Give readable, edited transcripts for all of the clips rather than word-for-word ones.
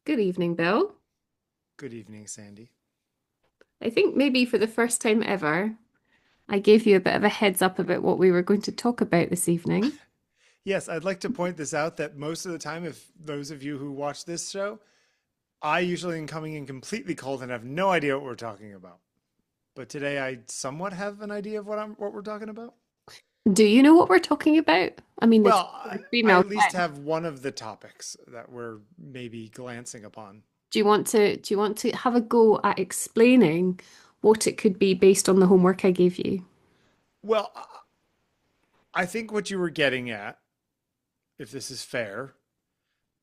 Good evening, Bill. Good evening, Sandy. I think maybe for the first time ever, I gave you a bit of a heads up about what we were going to talk about this evening. Yes, I'd like to point this out that most of the time, if those of you who watch this show, I usually am coming in completely cold and have no idea what we're talking about. But today I somewhat have an idea of what we're talking about. Do you know what we're talking about? I mean, the Well, tenor I female at least sound. have one of the topics that we're maybe glancing upon. Do you want to have a go at explaining what it could be based on the homework I gave you? Well, I think what you were getting at, if this is fair,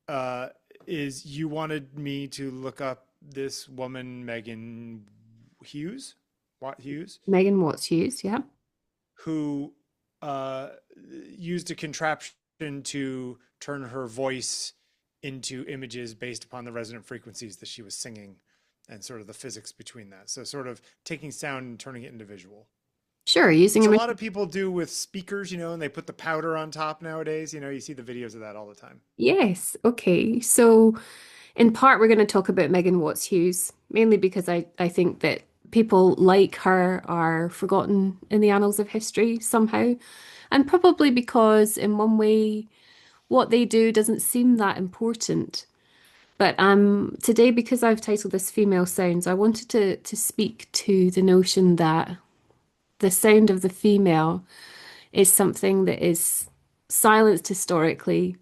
uh, is you wanted me to look up this woman, Megan Hughes, Watt Hughes, Megan Watts-Hughes, yeah. who uh, used a contraption to turn her voice into images based upon the resonant frequencies that she was singing and sort of the physics between that. So, sort of taking sound and turning it into visual, Sure, using which a a lot machine. of people do with speakers, and they put the powder on top nowadays. You see the videos of that all the time. Yes, okay. So in part, we're going to talk about Megan Watts-Hughes, mainly because I think that people like her are forgotten in the annals of history somehow. And probably because, in one way, what they do doesn't seem that important. But today, because I've titled this Female Sounds, I wanted to speak to the notion that the sound of the female is something that is silenced historically,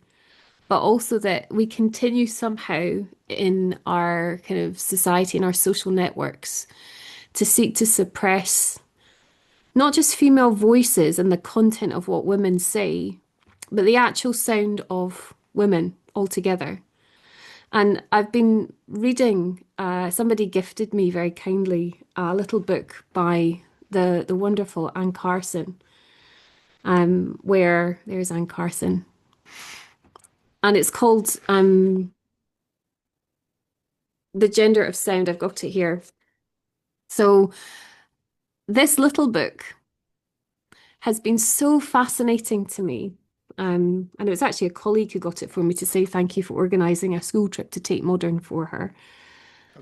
but also that we continue somehow in our kind of society and our social networks to seek to suppress not just female voices and the content of what women say, but the actual sound of women altogether. And I've been reading, somebody gifted me very kindly a little book by the wonderful Anne Carson, where there's Anne Carson. And it's called The Gender of Sound. I've got it here. So this little book has been so fascinating to me. And it was actually a colleague who got it for me to say thank you for organising a school trip to Tate Modern for her.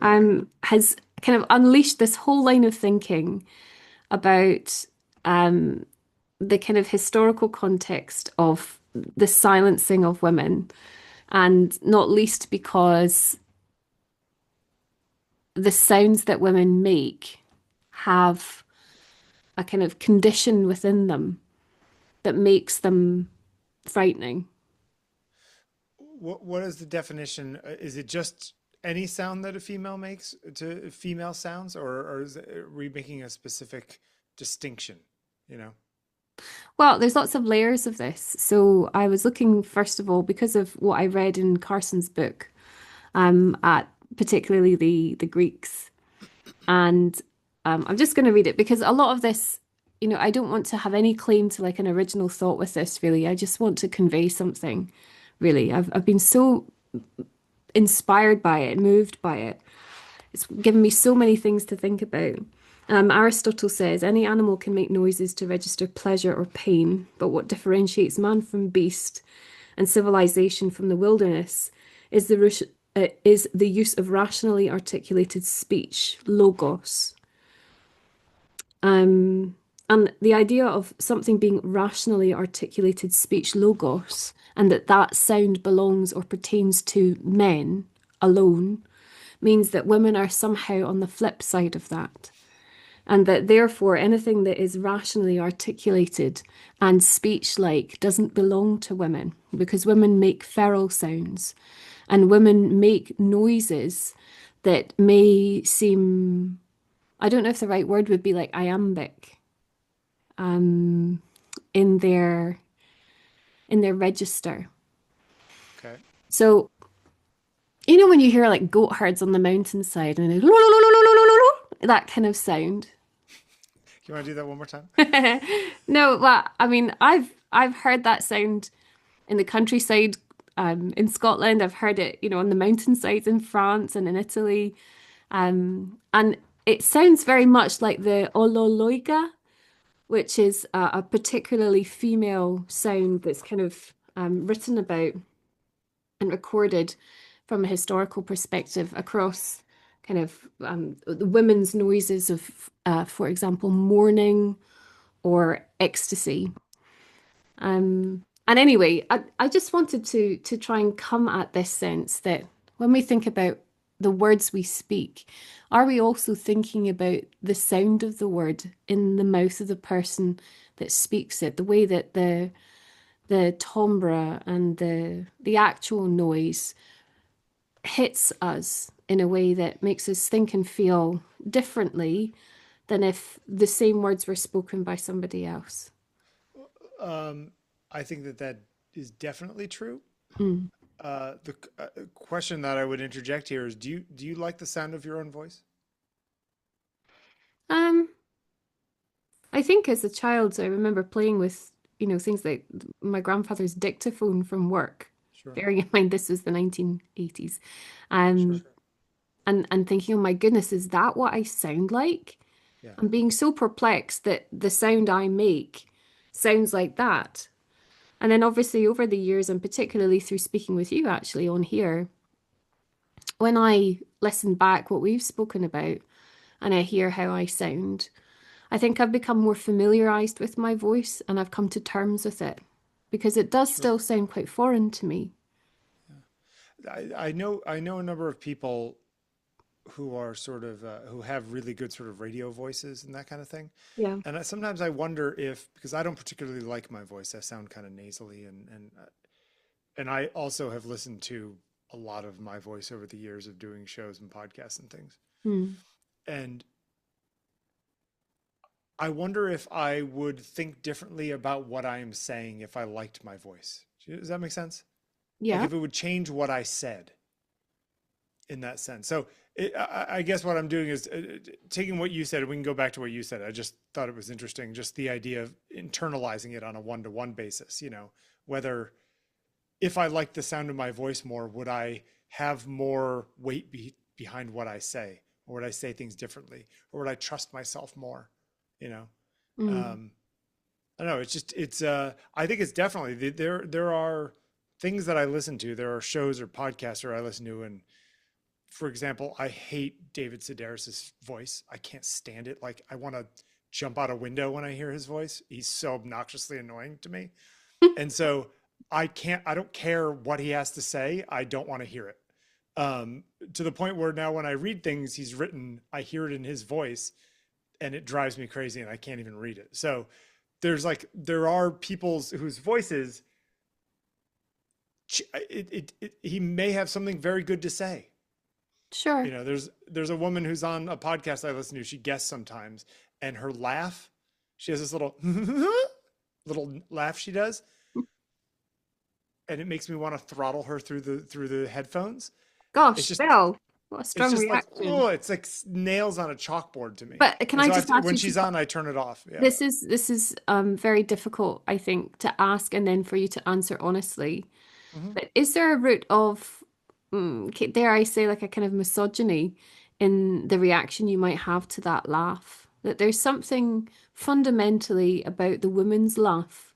Okay. Has kind of unleashed this whole line of thinking about um, the kind of historical context of the silencing of women, and not least because the sounds that women make have a kind of condition within them that makes them frightening. What is the definition? Is it just any sound that a female makes to female sounds, or are we making a specific distinction? You know? Well, there's lots of layers of this. So I was looking, first of all, because of what I read in Carson's book, at particularly the Greeks. And I'm just going to read it because a lot of this, I don't want to have any claim to like an original thought with this, really. I just want to convey something, really. I've been so inspired by it, moved by it. It's given me so many things to think about. Aristotle says any animal can make noises to register pleasure or pain, but what differentiates man from beast and civilization from the wilderness is the use of rationally articulated speech, logos. Um, and the idea of something being rationally articulated speech, logos, and that sound belongs or pertains to men alone means that women are somehow on the flip side of that. And that therefore anything that is rationally articulated and speech like doesn't belong to women because women make feral sounds and women make noises that may seem, I don't know if the right word would be like iambic, um, in their register. Okay. So, when you hear like goat herds on the mountainside and that kind of sound. You want to do that one more time? No, well, I mean, I've heard that sound in the countryside, in Scotland. I've heard it, on the mountainsides in France and in Italy. And it sounds very much like the ololoiga, which is a particularly female sound that's kind of written about and recorded from a historical perspective across kind of the women's noises of, for example, mourning or ecstasy. And anyway, I just wanted to try and come at this sense that when we think about the words we speak, are we also thinking about the sound of the word in the mouth of the person that speaks it, the way that the timbre and the actual noise hits us in a way that makes us think and feel differently than if the same words were spoken by somebody else? Um, I think that that is definitely true. Mm. The question that I would interject here is, do you like the sound of your own voice? Um, I think as a child, I remember playing with, things like my grandfather's dictaphone from work. Sure, Bearing in mind this was the 1980s. sure, Um, and thinking, oh my goodness, is that what I sound like? yeah, And being so perplexed that the sound I make sounds like that. And then obviously over the years, and particularly through speaking with you actually on here, when I listen back what we've spoken about and I hear how I sound, I think I've become more familiarized with my voice and I've come to terms with it because it does sure. still sound quite foreign to me. I know a number of people who are sort of who have really good sort of radio voices and that kind of thing. Yeah. And sometimes I wonder if, because I don't particularly like my voice, I sound kind of nasally, and I also have listened to a lot of my voice over the years of doing shows and podcasts and things. Hmm. And I wonder if I would think differently about what I am saying if I liked my voice. Does that make sense? Like Yeah. if it would change what I said in that sense. So I guess what I'm doing is taking what you said. We can go back to what you said. I just thought it was interesting, just the idea of internalizing it on a one-to-one basis. Whether if I liked the sound of my voice more, would I have more weight behind what I say, or would I say things differently, or would I trust myself more? You know, Mm. um, I don't know. It's just it's. I think it's definitely there are things that I listen to. There are shows or podcasts that I listen to, and for example, I hate David Sedaris's voice. I can't stand it. Like I want to jump out a window when I hear his voice. He's so obnoxiously annoying to me. And so I don't care what he has to say. I don't want to hear it. To the point where now when I read things he's written, I hear it in his voice and it drives me crazy and I can't even read it. So there are people's whose voices, he may have something very good to say. Sure. There's a woman who's on a podcast I listen to. She guests sometimes, and her laugh, she has this little little laugh she does, and it makes me want to throttle her through the headphones. It's Gosh, just Bill, what a it's strong just like, reaction. oh, it's like nails on a chalkboard to me. But can And I so just ask when you to she's on, I turn it off. Yeah. this is very difficult, I think, to ask and then for you to answer honestly. Hmm. But is there a root of, dare I say, like a kind of misogyny in the reaction you might have to that laugh? That there's something fundamentally about the woman's laugh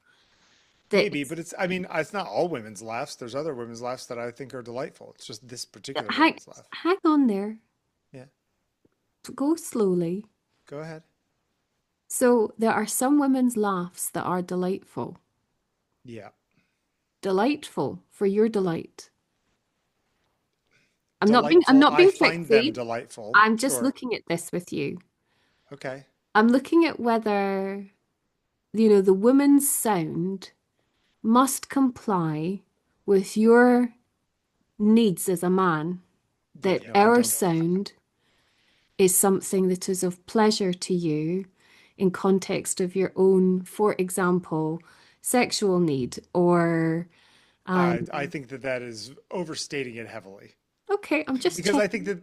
that Maybe, but I mean, it's not all women's laughs. There's other women's laughs that I think are delightful. It's just this particular hang, woman's laugh. hang on there, Yeah. go slowly. Go ahead. So there are some women's laughs that are delightful, Yeah. delightful for your delight. I'm Delightful. not I being find them tricksy. delightful. I'm just Sure. looking at this with you. Okay. I'm looking at whether, the woman's sound must comply with your needs as a man, Yeah, that no, I our don't. sound is something that is of pleasure to you in context of your own, for example, sexual need or I think that that is overstating it heavily okay, I'm just because I checking. think that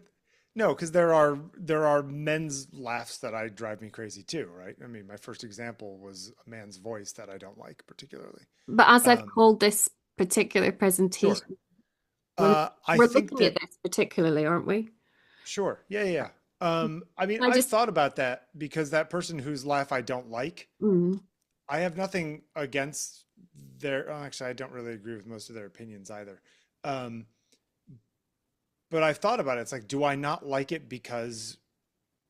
no, because there are men's laughs that I drive me crazy too, right? I mean, my first example was a man's voice that I don't like particularly. But as I've Um, called this particular sure. presentation, I we're think looking at that this particularly, aren't we? sure. Yeah, yeah. Yeah. I mean, I I've just thought about that because that person whose laugh I don't like, mm, I have nothing against their. Oh, actually, I don't really agree with most of their opinions either. Um, but I've thought about it. It's like, do I not like it because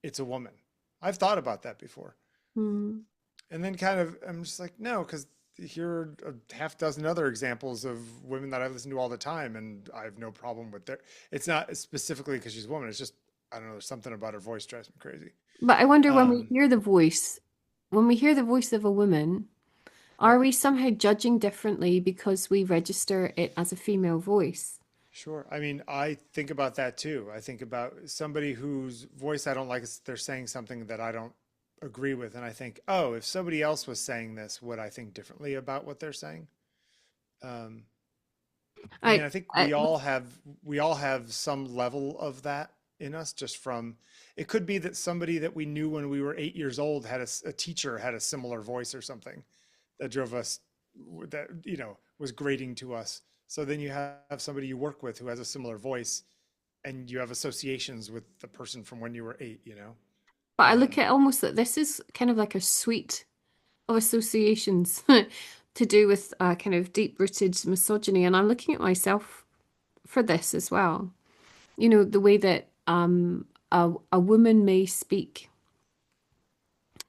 it's a woman? I've thought about that before. Hmm. And then kind of, I'm just like, no, because here are a half dozen other examples of women that I listen to all the time, and I have no problem with their. It's not specifically because she's a woman. It's just I don't know. There's something about her voice drives me crazy. But I wonder when we Um, hear the voice, when we hear the voice of a woman, yeah, are we somehow judging differently because we register it as a female voice? sure. I mean, I think about that too. I think about somebody whose voice I don't like. They're saying something that I don't agree with, and I think, oh, if somebody else was saying this, would I think differently about what they're saying? Um, I mean, I, I think I we all have some level of that in us just from it could be that somebody that we knew when we were 8 years old had a teacher had a similar voice or something that drove us that was grating to us. So then you have somebody you work with who has a similar voice and you have associations with the person from when you were 8, you know? but I look Um, at almost that this is kind of like a suite of associations to do with kind of deep-rooted misogyny, and I'm looking at myself for this as well. You know, the way that a woman may speak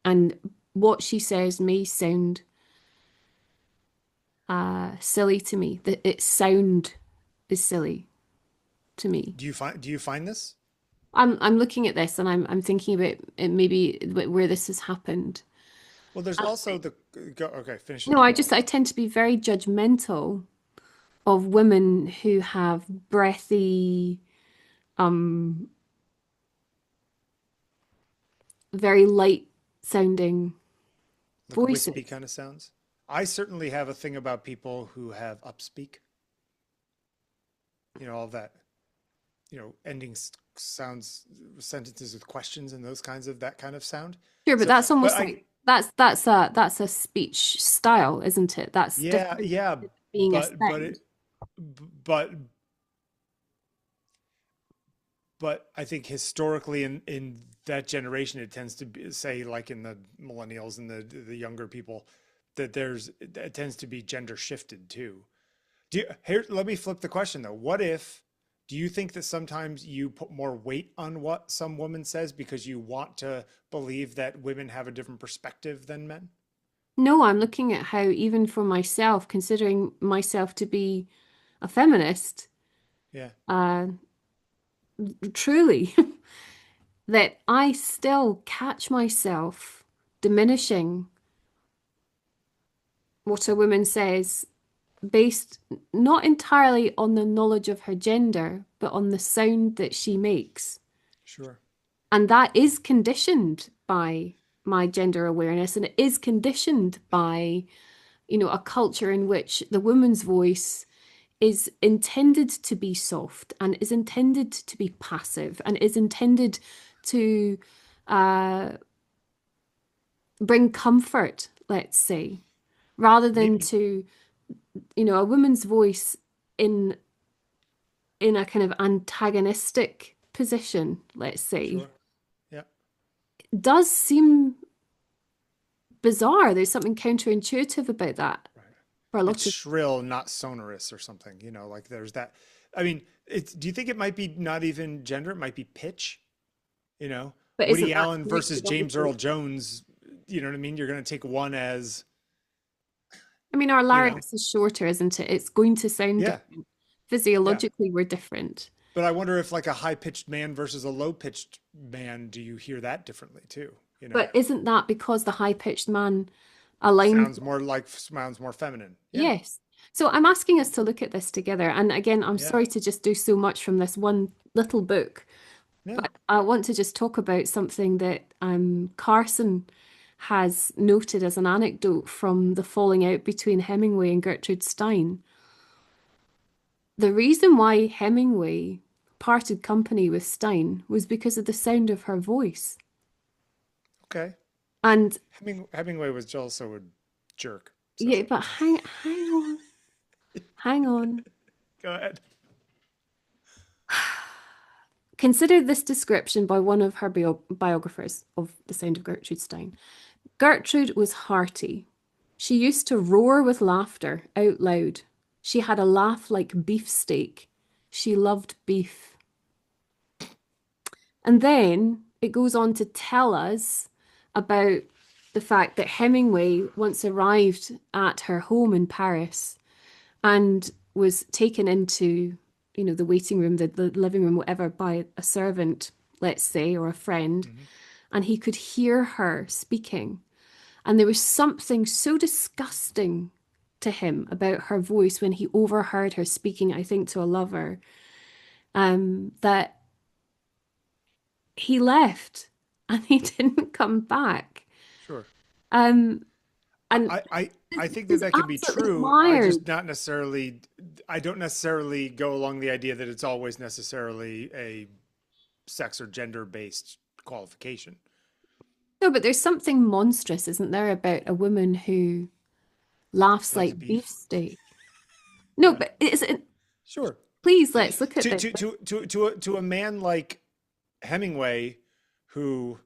and what she says may sound silly to me. That its sound is silly to me. do you find this? I'm looking at this and I'm thinking about it maybe where this has happened. Well, there's also the go, okay, finish No, the thought. I tend to be very judgmental of women who have breathy, um, very light sounding Like wispy voices. kind of sounds. I certainly have a thing about people who have upspeak, all that, ending sounds, sentences with questions and those kinds of that kind of sound. Sure, but So, that's but almost I, like that's a speech style, isn't it? That's yeah, different yeah, than being a but sound. it, but, but I think historically in that generation, it tends to be, say, like in the millennials and the younger people, that it tends to be gender shifted too. Here, let me flip the question though. Do you think that sometimes you put more weight on what some woman says because you want to believe that women have a different perspective than men? No, I'm looking at how even for myself, considering myself to be a feminist, Yeah. uh, truly, that I still catch myself diminishing what a woman says based not entirely on the knowledge of her gender, but on the sound that she makes. Sure. And that is conditioned by my gender awareness, and it is conditioned by, a culture in which the woman's voice is intended to be soft and is intended to be passive and is intended to uh, bring comfort, let's say, rather than Maybe. to, a woman's voice in a kind of antagonistic position, let's say, Sure. Yeah. does seem bizarre. There's something counterintuitive about that Right. for a It's lot of. shrill, not sonorous or something, like there's that. I mean, do you think it might be not even gender? It might be pitch, you know? But Woody isn't that Allen versus connected, James obviously? Earl Jones, you know what I mean? You're going to take one as, I mean, our you know, larynx is shorter, isn't it? It's going to sound yeah, different. yeah. Physiologically, we're different. But I wonder if like a high pitched man versus a low pitched man, do you hear that differently too? But isn't that because the high-pitched man aligns? Sounds more feminine. Yeah, Yes. So I'm asking us to look at this together. And again, I'm yeah, sorry to just do so much from this one little book, yeah. but I want to just talk about something that Carson has noted as an anecdote from the falling out between Hemingway and Gertrude Stein. The reason why Hemingway parted company with Stein was because of the sound of her voice. Okay. And Hemingway was also a jerk. So yeah, but hang on, hang on. go ahead. Consider this description by one of her biographers of The Sound of Gertrude Stein. Gertrude was hearty. She used to roar with laughter out loud. She had a laugh like beefsteak. She loved beef. And then it goes on to tell us about the fact that Hemingway once arrived at her home in Paris and was taken into, the waiting room, the living room, whatever, by a servant, let's say, or a friend, Hmm. and he could hear her speaking. And there was something so disgusting to him about her voice when he overheard her speaking, I think, to a lover, that he left and he didn't come back. Sure. Um, and I think that he's that can be absolutely true. wired. I don't necessarily go along the idea that it's always necessarily a sex or gender based qualification. No, but there's something monstrous, isn't there, about a woman who laughs She likes like beef. beefsteak. No, Yeah, but is it, sure. please let's look at this. To a man like Hemingway, who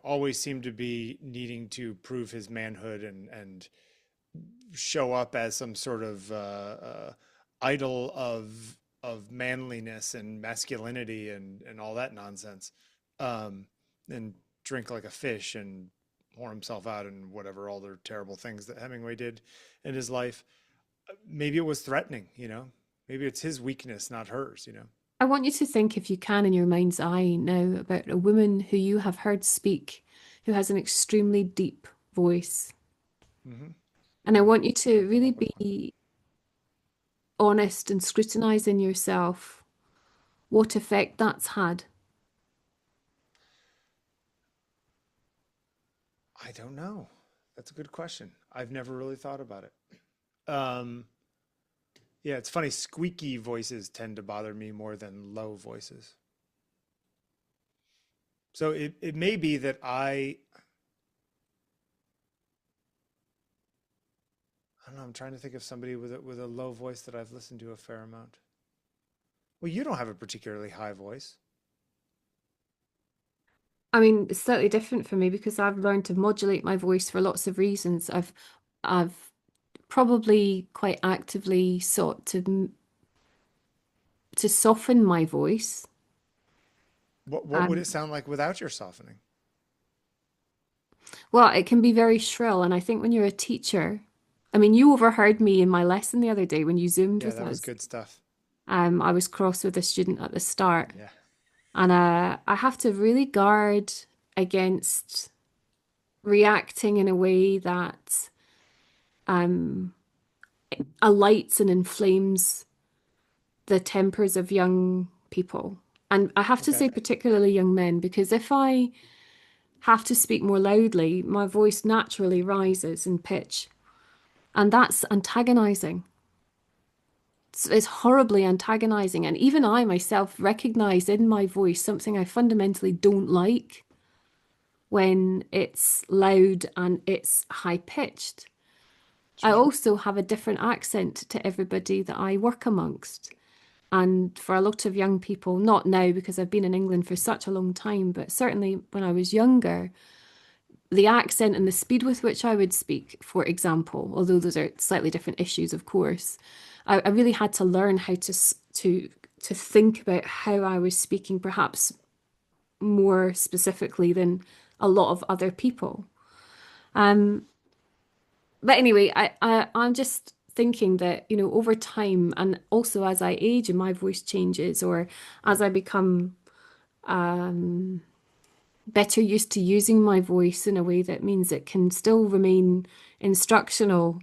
always seemed to be needing to prove his manhood and show up as some sort of idol of manliness and masculinity and all that nonsense, and drink like a fish and whore himself out and whatever all the terrible things that Hemingway did in his life. Maybe it was threatening, Maybe it's his weakness, not hers. I want you to think, if you can, in your mind's eye now about a woman who you have heard speak, who has an extremely deep voice. Hmm. And I want you to really be honest and scrutinizing yourself what effect that's had. I don't know. That's a good question. I've never really thought about it. Um, yeah, it's funny. Squeaky voices tend to bother me more than low voices. So it may be that I don't know. I'm trying to think of somebody with a low voice that I've listened to a fair amount. Well, you don't have a particularly high voice. I mean, it's slightly different for me because I've learned to modulate my voice for lots of reasons. I've probably quite actively sought to soften my voice. What would Um, it sound like without your softening? well, it can be very shrill, and I think when you're a teacher, I mean, you overheard me in my lesson the other day when you Zoomed Yeah, with that was us. good stuff. I was cross with a student at the start, Yeah, and I have to really guard against reacting in a way that um, alights and inflames the tempers of young people. And I have to okay, say, particularly young men, because if I have to speak more loudly, my voice naturally rises in pitch. And that's antagonizing. It's horribly antagonizing. And even I myself recognize in my voice something I fundamentally don't like when it's loud and it's high pitched. I sure. also have a different accent to everybody that I work amongst. And for a lot of young people, not now because I've been in England for such a long time, but certainly when I was younger, the accent and the speed with which I would speak, for example, although those are slightly different issues, of course, I really had to learn how to think about how I was speaking, perhaps more specifically than a lot of other people. Um, but anyway, I'm just thinking that, over time and also as I age and my voice changes, or as I become um, better used to using my voice in a way that means it can still remain instructional,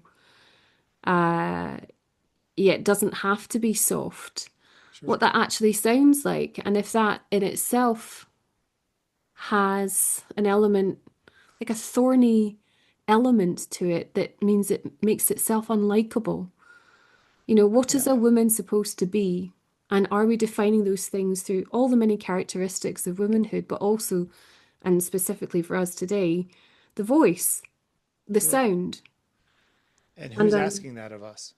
uh, yet doesn't have to be soft, Sure. what that actually sounds like. And if that in itself has an element, like a thorny element to it, that means it makes itself unlikable. What is Yeah. a woman supposed to be? And are we defining those things through all the many characteristics of womanhood, but also, and specifically for us today, the voice, the Sure. sound? And And who's asking that of us?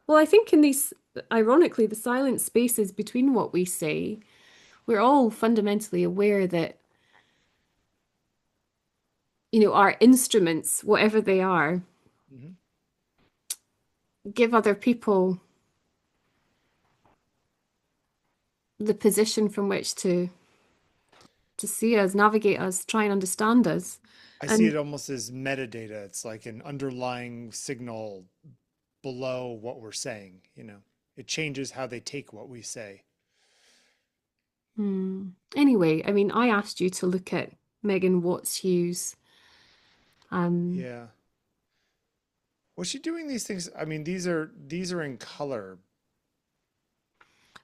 well, I think in these, ironically, the silent spaces between what we say, we're all fundamentally aware that, our instruments, whatever they are, Hmm. give other people the position from which to see us, navigate us, try and understand us. I see And it almost as metadata. It's like an underlying signal below what we're saying, you know. It changes how they take what we say. anyway, I mean, I asked you to look at Megan Watts-Hughes. Um, Yeah. Was she doing these things? I mean, these are in color.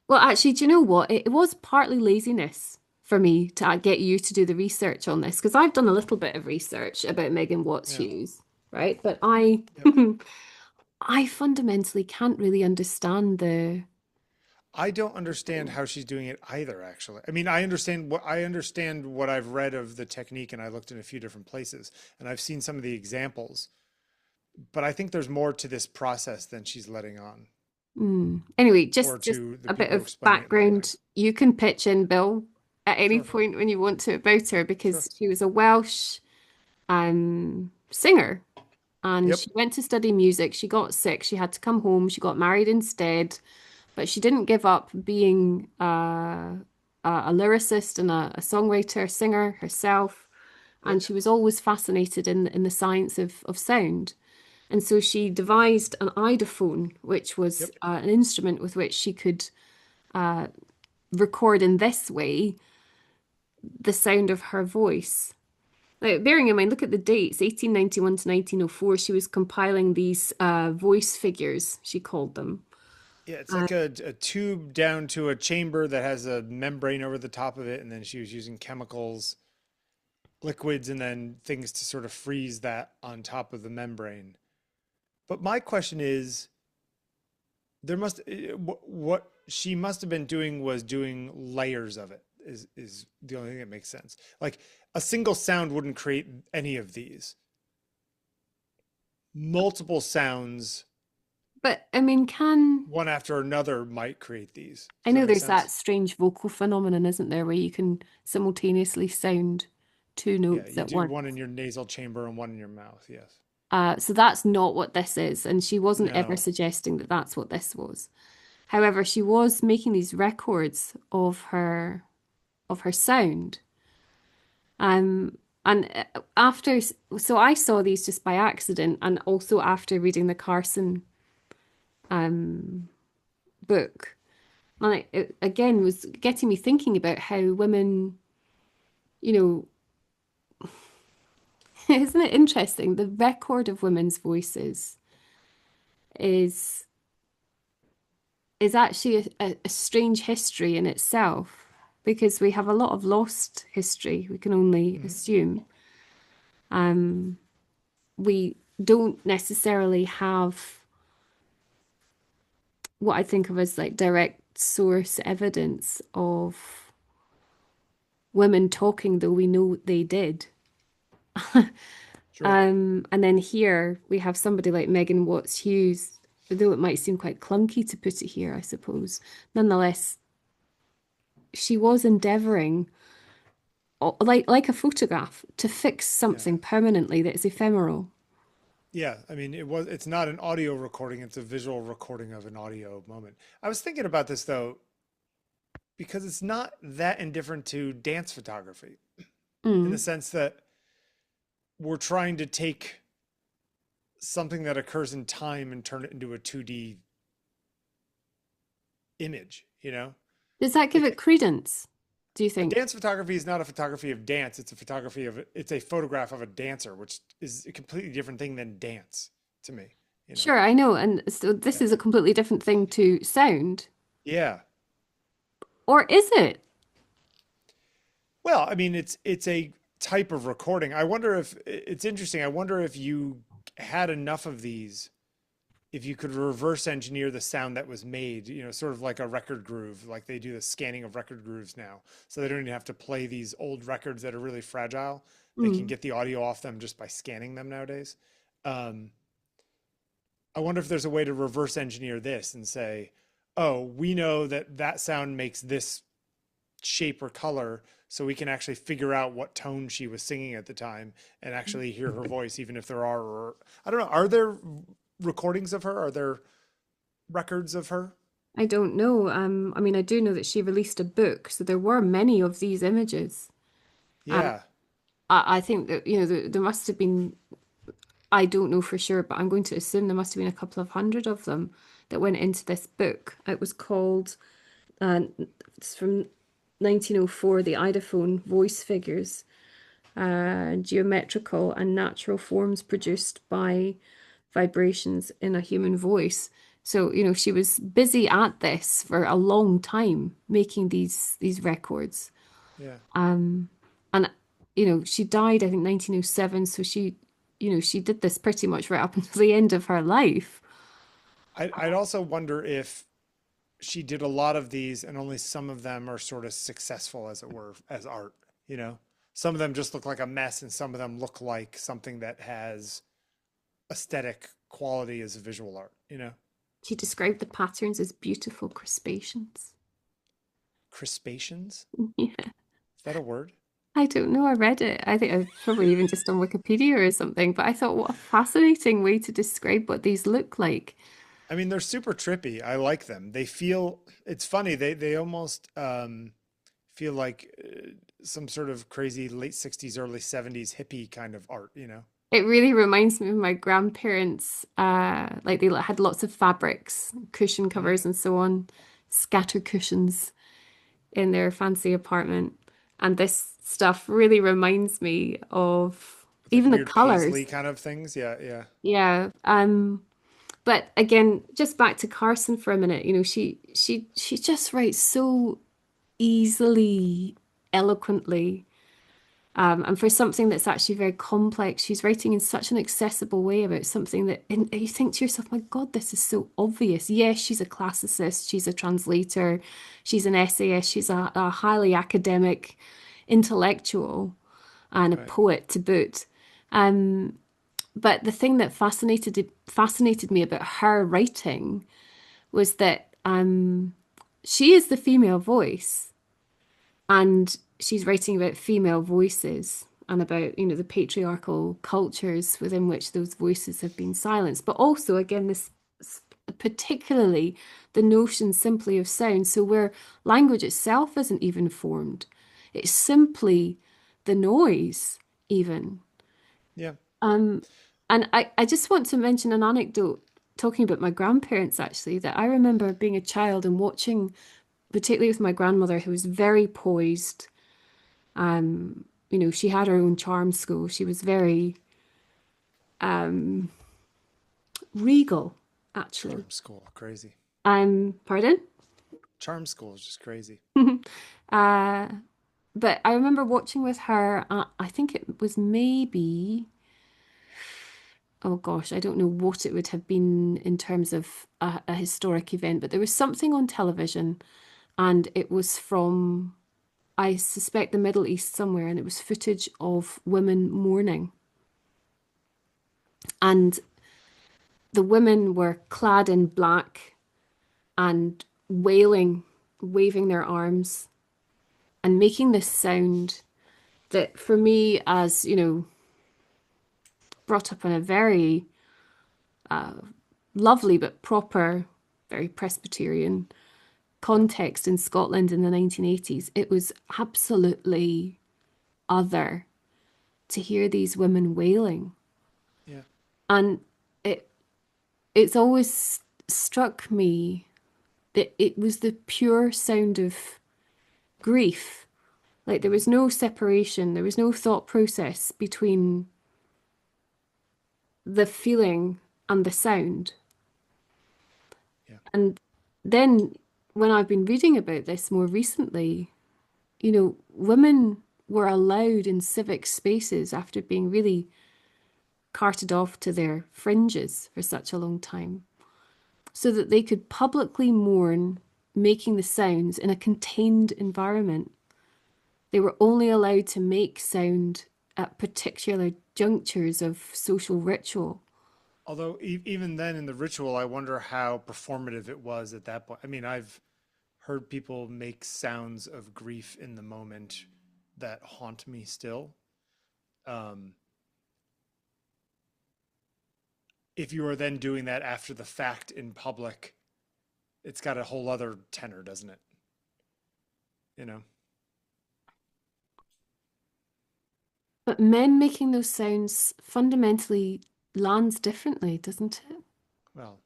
well, actually, do you know what? It was partly laziness for me to get you to do the research on this because I've done a little bit of research about Megan Yeah. Watts-Hughes, right? But I Yep. I fundamentally can't really understand the. I don't understand how she's doing it either, actually. I mean, I understand what I've read of the technique and I looked in a few different places and I've seen some of the examples, but I think there's more to this process than she's letting on, Anyway, or just to the a bit people of explaining it in that way. background. You can pitch in, Bill, at any Sure. point when you want to about her Sure. because she was a Welsh singer and Yep. she went to study music. She got sick. She had to come home. She got married instead, but she didn't give up being a lyricist and a songwriter, singer herself. Yep. And she was always fascinated in the science of sound. And so she devised an Eidophone, which was Yep. an instrument with which she could record in this way the sound of her voice. Now, bearing in mind, look at the dates 1891 to 1904. She was compiling these voice figures, she called them. Yeah, it's like a tube down to a chamber that has a membrane over the top of it, and then she was using chemicals, liquids, and then things to sort of freeze that on top of the membrane. But my question is, what she must have been doing was doing layers of it is the only thing that makes sense. Like a single sound wouldn't create any of these. Multiple sounds, But I mean, one after another, might create these. I Does that know make there's that sense? strange vocal phenomenon, isn't there, where you can simultaneously sound two Yeah, notes you at do once. one in your nasal chamber and one in your mouth. Yes. So that's not what this is, and she wasn't ever No. suggesting that that's what this was. However, she was making these records of her sound. And after, so I saw these just by accident, and also after reading the Carson book, and it again was getting me thinking about how women, you know, isn't it interesting? The record of women's voices is is actually a strange history in itself because we have a lot of lost history, we can only Mhm. assume. Um, we don't necessarily have what I think of as like direct source evidence of women talking, though we know they did. Sure. And then here we have somebody like Megan Watts-Hughes, though it might seem quite clunky to put it here, I suppose. Nonetheless, she was endeavoring, like a photograph, to fix Yeah. something permanently that is ephemeral. Yeah. I mean, it's not an audio recording, it's a visual recording of an audio moment. I was thinking about this though, because it's not that indifferent to dance photography in the Mm. sense that we're trying to take something that occurs in time and turn it into a 2D image, you know? Does that give Like it credence, do you a think? dance photography is not a photography of dance, it's a photograph of a dancer, which is a completely different thing than dance to me, you know? Sure, I know. And so this Yeah. is a completely different thing to sound. Yeah. Or is it? Well, I mean, it's a type of recording. I wonder if it's interesting. I wonder if you had enough of these, if you could reverse engineer the sound that was made, you know, sort of like a record groove, like they do the scanning of record grooves now. So they don't even have to play these old records that are really fragile. They can Mm. get the audio off them just by scanning them nowadays. Um, I wonder if there's a way to reverse engineer this and say, oh, we know that that sound makes this shape or color, so we can actually figure out what tone she was singing at the time and actually hear her voice, even if there are, I don't know, are there recordings of her? Are there records of her? I don't know. I mean, I do know that she released a book, so there were many of these images. Um, Yeah. I think that, there must have been, I don't know for sure, but I'm going to assume there must have been a couple of hundred of them that went into this book. It was called, uh, it's from 1904, the Eidophone Voice Figures, Geometrical and Natural Forms Produced by Vibrations in a Human Voice. So, she was busy at this for a long time, making these records. Yeah. Um, and she died, I think, 1907. So she did this pretty much right up until the end of her life. I'd also wonder if she did a lot of these and only some of them are sort of successful, as it were, as art, you know? Some of them just look like a mess and some of them look like something that has aesthetic quality as a visual art, you know? She described the patterns as beautiful crispations. Crispations? Yeah. Is that a word? I don't know. I read it. I think I probably even just on Wikipedia or something, but I thought what a fascinating way to describe what these look like. I mean, they're super trippy. I like them. They feel, it's funny, they almost feel like some sort of crazy late 60s, early 70s hippie kind of art, you know? It really reminds me of my grandparents. Like they had lots of fabrics, cushion Mhm. covers, and so on, scatter cushions in their fancy apartment. And this stuff really reminds me of With like even the weird colors. paisley kind of things. Yeah, yeah. Yeah. But again, just back to Carson for a minute, she just writes so easily, eloquently. And for something that's actually very complex, she's writing in such an accessible way about something that and you think to yourself, my God, this is so obvious. Yes, she's a classicist, she's a translator, she's an essayist, she's a highly academic intellectual and a Right. poet to boot. Um, but the thing that fascinated me about her writing was that she is the female voice and she's writing about female voices and about, the patriarchal cultures within which those voices have been silenced. But also, again, this particularly the notion simply of sound. So where language itself isn't even formed, it's simply the noise, even. Yeah. Um, and I just want to mention an anecdote talking about my grandparents, actually, that I remember being a child and watching, particularly with my grandmother, who was very poised. She had her own charm school. She was very regal, actually. Charm school. Crazy. Pardon? Charm school is just crazy. uh, but I remember watching with her. I think it was maybe, oh gosh, I don't know what it would have been in terms of a historic event, but there was something on television, and it was from, I suspect, the Middle East somewhere, and it was footage of women mourning. And the women were clad in black and wailing, waving their arms, and making this sound that, for me, as brought up in a very lovely but proper, very Presbyterian Yeah. context in Scotland in the 1980s, it was absolutely other to hear these women wailing. Yeah. And it it's always struck me that it was the pure sound of grief. Like there Hmm. was no separation, there was no thought process between the feeling and the sound. Yeah. And then when I've been reading about this more recently, women were allowed in civic spaces after being really carted off to their fringes for such a long time, so that they could publicly mourn making the sounds in a contained environment. They were only allowed to make sound at particular junctures of social ritual. Although even then in the ritual, I wonder how performative it was at that point. I mean, I've heard people make sounds of grief in the moment that haunt me still. Um, if you are then doing that after the fact in public, it's got a whole other tenor, doesn't it? You know? But men making those sounds fundamentally lands differently, doesn't it? Well,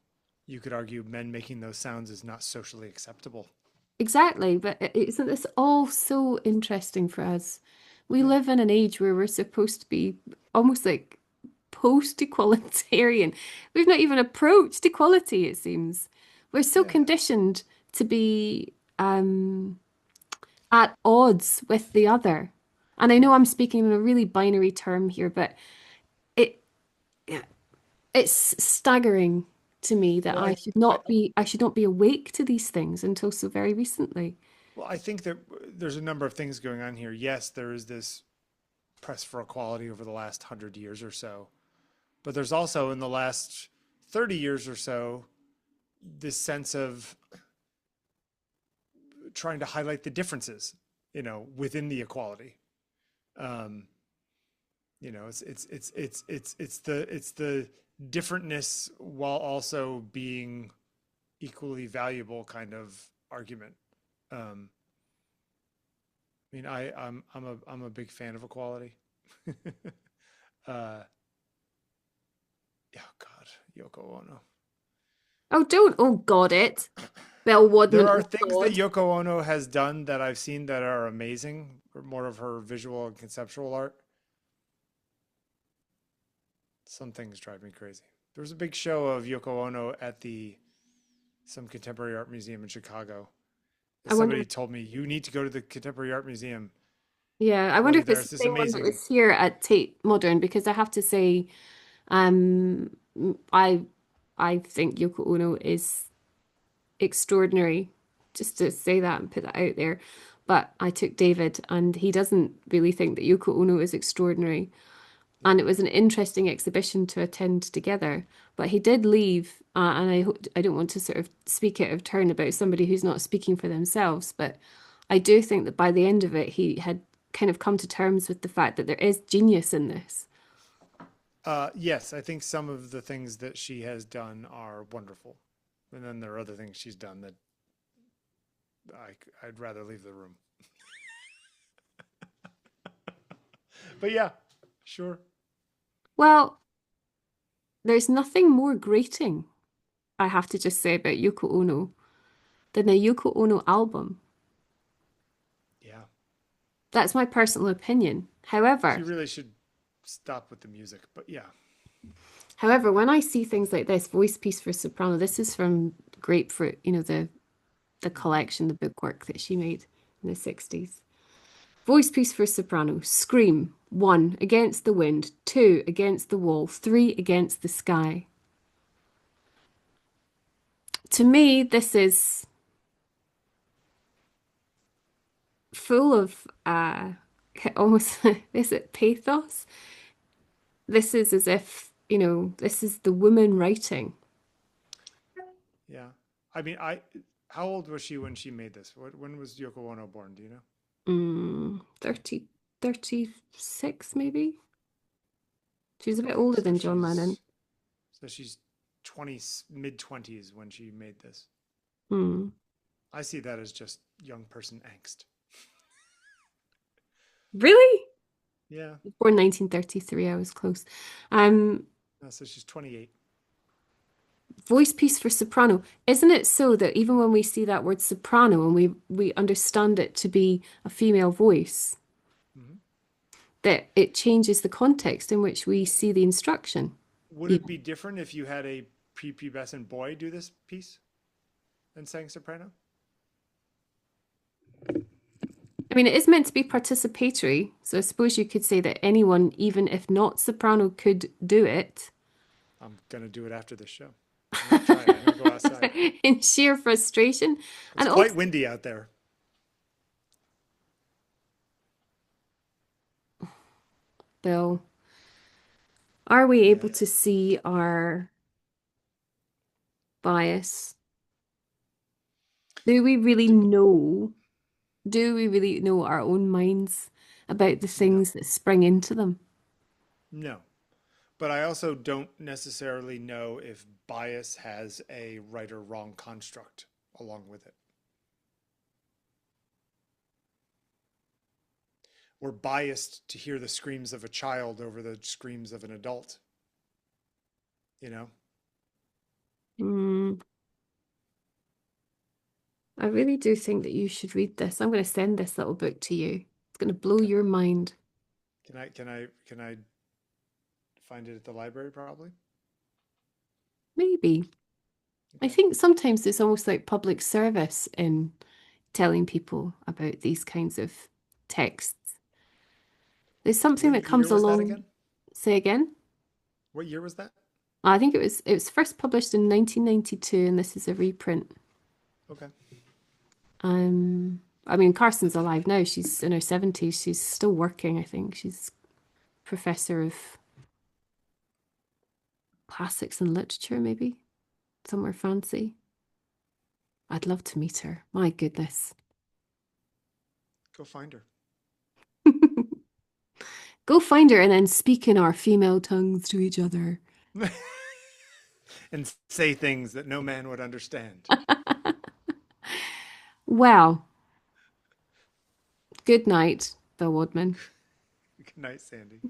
you could argue men making those sounds is not socially acceptable. Exactly, but isn't this all so interesting for us? We Yeah, live in an age where we're supposed to be almost like post-equalitarian. We've not even approached equality, it seems. We're so yeah, conditioned to be at odds with the other. And I know I'm speaking in a really binary term here, but it it's staggering to me that Well, I should not be awake to these things until so very recently. I think that there's a number of things going on here. Yes, there is this press for equality over the last 100 years or so, but there's also in the last 30 years or so this sense of trying to highlight the differences, within the equality. Um, it's the differentness while also being equally valuable kind of argument. Um, I mean, I'm a big fan of equality. uh, oh God, Yoko Ono. Oh, don't, oh God, it. Bill There Wadman, are oh things that God. Yoko Ono has done that I've seen that are amazing, or more of her visual and conceptual art. Some things drive me crazy. There was a big show of Yoko Ono at the some contemporary art museum in Chicago. I wonder, Somebody told me you need to go to the contemporary art museum yeah, I while wonder you're if there. it's It's the this same one that amazing. was here at Tate Modern, because I have to say, um, I I think Yoko Ono is extraordinary, just to say that and put that out there. But I took David, and he doesn't really think that Yoko Ono is extraordinary. Yeah. And it was an interesting exhibition to attend together. But he did leave, and I don't want to sort of speak out of turn about somebody who's not speaking for themselves, but I do think that by the end of it, he had kind of come to terms with the fact that there is genius in this. Yes, I think some of the things that she has done are wonderful, and then there are other things she's done that I'd rather leave the room. But yeah, sure. Well, there's nothing more grating, I have to just say, about Yoko Ono than a Yoko Ono album. Yeah, That's my personal opinion. she However, really should stop with the music. But yeah, when I see things like this, voice piece for soprano, this is from Grapefruit, the hmm collection, the bookwork that she made in the 60s. Voice piece for soprano, scream, 1 against the wind, 2 against the wall, 3 against the sky. To me, this is full of almost, is it pathos? This is as if, this is the woman writing. yeah. I mean, how old was she when she made this? When was Yoko Ono born? Do you know? 30, 36 maybe. She's a bit Okay, older than John Lennon. so she's 20, mid 20s when she made this. Hmm. I see that as just young person angst. Really? Yeah. Born 1933, I was close. Um, So she's 28. Voice piece for soprano. Isn't it so that even when we see that word soprano and we understand it to be a female voice, hmm that it changes the context in which we see the instruction? Would it Even. be different if you had a prepubescent boy do this piece and sang soprano? I mean, it is meant to be participatory, so I suppose you could say that anyone, even if not soprano, could do it. I'm gonna do it after this show. I'm gonna try it. I'm gonna go outside. In sheer frustration. It's And quite also, windy out there. Bill, are we Yeah. able to see our bias? Do we really D- know? Do we really know our own minds about the no, things that spring into them? no. But I also don't necessarily know if bias has a right or wrong construct along with it. We're biased to hear the screams of a child over the screams of an adult, you know? Mm, I really do think that you should read this. I'm going to send this little book to you. It's going to blow Okay. your mind. Can I find it at the library probably? Maybe. I Okay. think sometimes it's almost like public service in telling people about these kinds of texts. There's something What that year comes was that along, again? say again. What year was that? I think it was first published in 1992, and this is a reprint. Okay. I mean, Carson's alive now. She's in her 70s. She's still working, I think. She's professor of classics and literature, maybe somewhere fancy. I'd love to meet her. My goodness. Go find her. Go find her and then speak in our female tongues to each other. And say things that no man would understand. Well, good night, Bill Wadman. Good night, Sandi.